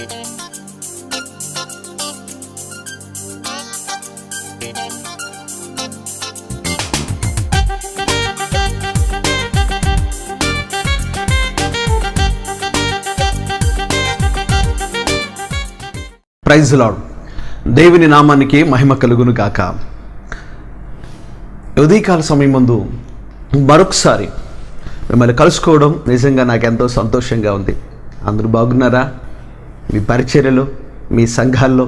Praise the lord. దేవుని నామానికి మహిమ కలుగును గాక. ఉదయకాల సమయం ముందు మరొకసారి మిమ్మల్ని కలుసుకోవడం నిజంగా నాకు ఎంతో సంతోషంగా ఉంది. అందరూ బాగున్నారా? మీ పరిచర్యలో, మీ సంఘాల్లో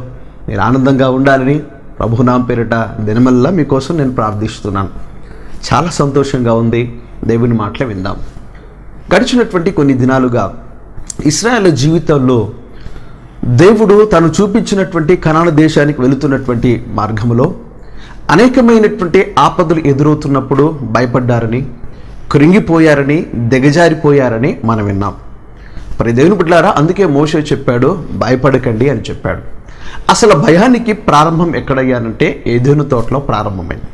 మీరు ఆనందంగా ఉండాలని ప్రభునామ పేరిట దినమల్లా మీకోసం నేను ప్రార్థిస్తున్నాను. చాలా సంతోషంగా ఉంది. దేవుని మాటలు విందాం. గడిచినటువంటి కొన్ని దినాలుగా ఇశ్రాయేలు జీవితంలో దేవుడు తను చూపించినటువంటి కనాను దేశానికి వెళుతున్నటువంటి మార్గంలో అనేకమైనటువంటి ఆపదలు ఎదురవుతున్నప్పుడు భయపడ్డారని, కృంగిపోయారని, దిగజారిపోయారని మనం విన్నాం. మరి దేవుని బిడ్డలారా, అందుకే మోషే చెప్పాడు, భయపడకండి అని చెప్పాడు. అసలు భయానికి ప్రారంభం ఎక్కడయ్యానంటే ఏదెను తోటలో ప్రారంభమైంది.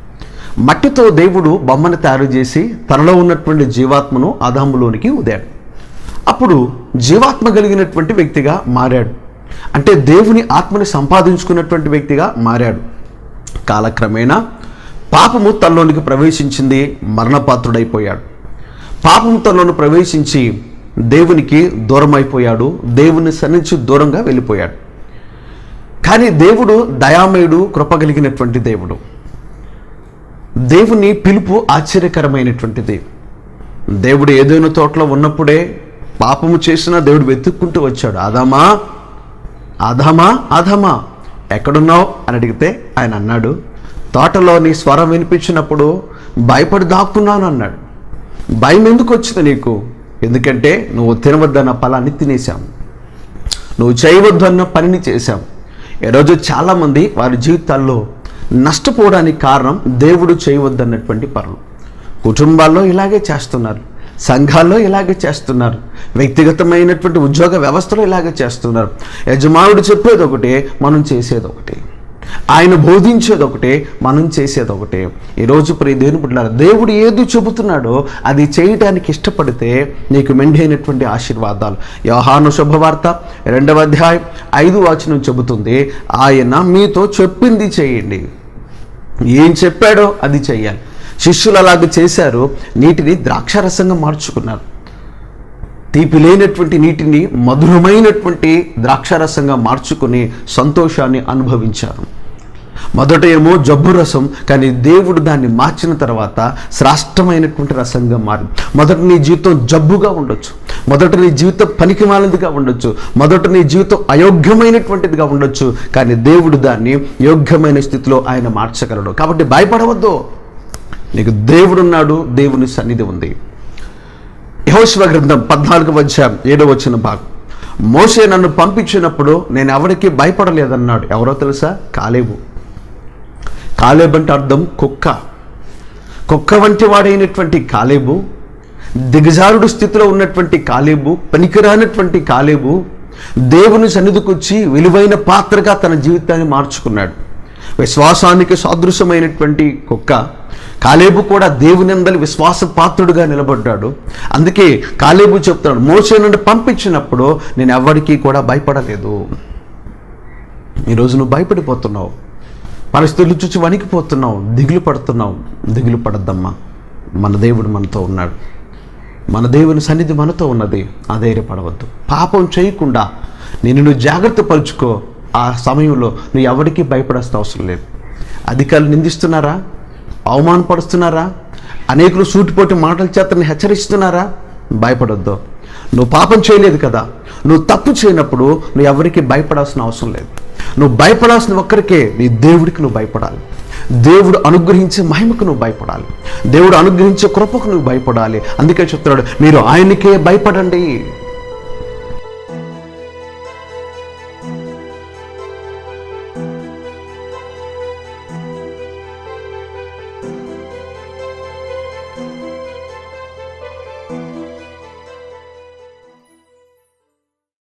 మట్టితో దేవుడు బొమ్మను తయారు చేసి తనలో ఉన్నటువంటి జీవాత్మను ఆదాములోనికి ఊదాడు. అప్పుడు జీవాత్మ కలిగినటువంటి వ్యక్తిగా మారాడు. అంటే దేవుని ఆత్మని సంపాదించుకున్నటువంటి వ్యక్తిగా మారాడు. కాలక్రమేణా పాపము తనలోనికి ప్రవేశించింది, మరణపాత్రుడైపోయాడు. పాపము తనలోని ప్రవేశించి దేవునికి దూరం అయిపోయాడు, దేవుని సన్నిధించి దూరంగా వెళ్ళిపోయాడు. కానీ దేవుడు దయామయుడు, కృప కలిగినటువంటి దేవుడు. దేవుని పిలుపు ఆశ్చర్యకరమైనటువంటిది. దేవుడు ఏదైనా తోటలో ఉన్నప్పుడే పాపము చేసినా దేవుడు వెతుక్కుంటూ వచ్చాడు. ఆదామా ఆదామా ఆదామా ఎక్కడున్నావు అని అడిగితే ఆయన అన్నాడు, తోటలో నీ స్వరం వినిపించినప్పుడు భయపడి దాక్కున్నాను అన్నాడు. భయం ఎందుకు వచ్చింది నీకు? ఎందుకంటే నువ్వు తినవద్దన్న ఫలాన్ని తినేశావు, నువ్వు చేయవద్దన్న పనిని చేశావు. ఈరోజు చాలామంది వారి జీవితాల్లో నష్టపోవడానికి కారణం దేవుడు చేయవద్దన్నటువంటి పనులు. కుటుంబాల్లో ఇలాగే చేస్తున్నారు, సంఘాల్లో ఇలాగే చేస్తున్నారు, వ్యక్తిగతమైనటువంటి ఉద్యోగ వ్యవస్థలో ఇలాగే చేస్తున్నారు. యజమానుడు చెప్పేది ఒకటే, మనం చేసేది ఒకటే. ఆయన బోధించేది ఒకటే, మనం చేసేది ఒకటే. ఈరోజు ప్రియ దేవుని బిడ్డలారా, దేవుడు ఏది చెబుతున్నాడో అది చేయడానికి ఇష్టపడితే నీకు మెండైనటువంటి ఆశీర్వాదాలు. యోహాను శుభవార్త 2వ అధ్యాయం 5వ వచనం చెబుతుంది, ఆయన మీతో చెప్పింది చేయండి. ఏం చెప్పాడో అది చెయ్యాలి. శిష్యులు అలాగ చేశారు. నీటిని ద్రాక్షారసంగా మార్చుకున్నారు. తీపి లేనటువంటి నీటిని మధురమైనటువంటి ద్రాక్షారసంగా మార్చుకుని సంతోషాన్ని అనుభవించారు. మొదట ఏమో జబ్బు రసం, కానీ దేవుడు దాన్ని మార్చిన తర్వాత శ్రేష్టమైనటువంటి రసంగా మారింది. మొదట నీ జీవితం జబ్బుగా ఉండొచ్చు, మొదట నీ జీవితం పనికిమాలినదిగా ఉండొచ్చు, మొదట నీ జీవితం అయోగ్యమైనటువంటిదిగా ఉండొచ్చు, కానీ దేవుడు దాన్ని యోగ్యమైన స్థితిలో ఆయన మార్చగలడు. కాబట్టి భయపడవద్దు. నీకు దేవుడున్నాడు, దేవుని సన్నిధి ఉంది. యెహోషువ గ్రంథం 14వ అధ్యాయం 7వ వచన భాగం. మోషే నన్ను పంపించినప్పుడు నేను ఎవరికి భయపడలేదన్నాడు. ఎవరో తెలుసా? కాలేబు. కాలేబు అంటే అర్థం కుక్క వంటి వాడైనటువంటి కాలేబు, దిగజారుడు స్థితిలో ఉన్నటువంటి కాలేబు, పనికిరానటువంటి కాలేబు దేవుని సన్నిధికి వచ్చి విలువైన పాత్రగా తన జీవితాన్ని మార్చుకున్నాడు. విశ్వాసానికి సాదృశ్యమైనటువంటి కుక్క కాలేబు కూడా దేవునిందలి విశ్వాస పాత్రుడుగా నిలబడ్డాడు. అందుకే కాలేబు చెప్తున్నాడు, మోషే నుండి పంపించినప్పుడు నేను ఎవరికి కూడా భయపడలేదు. ఈరోజు నువ్వు భయపడిపోతున్నావు, పరిస్థితులు చూసి వణికిపోతున్నావు, దిగులు పడుతున్నావు. దిగులు పడద్దమ్మా, మన దేవుడు మనతో ఉన్నాడు, మన దేవుని సన్నిధి మనతో ఉన్నది. అధైర్యపడవద్దు. పాపం చేయకుండా నువ్వు జాగ్రత్త పరుచుకో. ఆ సమయంలో నువ్వు ఎవరికి భయపడాల్సిన అవసరం లేదు. అధికారులు నిందిస్తున్నారా? అవమానపరుస్తున్నారా? అనేకులు సూటిపోటి మాటల చేత హెచ్చరిస్తున్నారా? భయపడొద్దు. నువ్వు పాపం చేయలేదు కదా. నువ్వు తప్పు చేయనప్పుడు నువ్వు ఎవరికి భయపడాల్సిన అవసరం లేదు. నువ్వు భయపడాల్సిన ఒక్కరికే, నీ దేవుడికి నువ్వు భయపడాలి. దేవుడు అనుగ్రహించే మహిమకు నువ్వు భయపడాలి. దేవుడు అనుగ్రహించే కృపకు నువ్వు భయపడాలి. అందుకే చెప్తున్నాడు, మీరు ఆయనకే భయపడండి.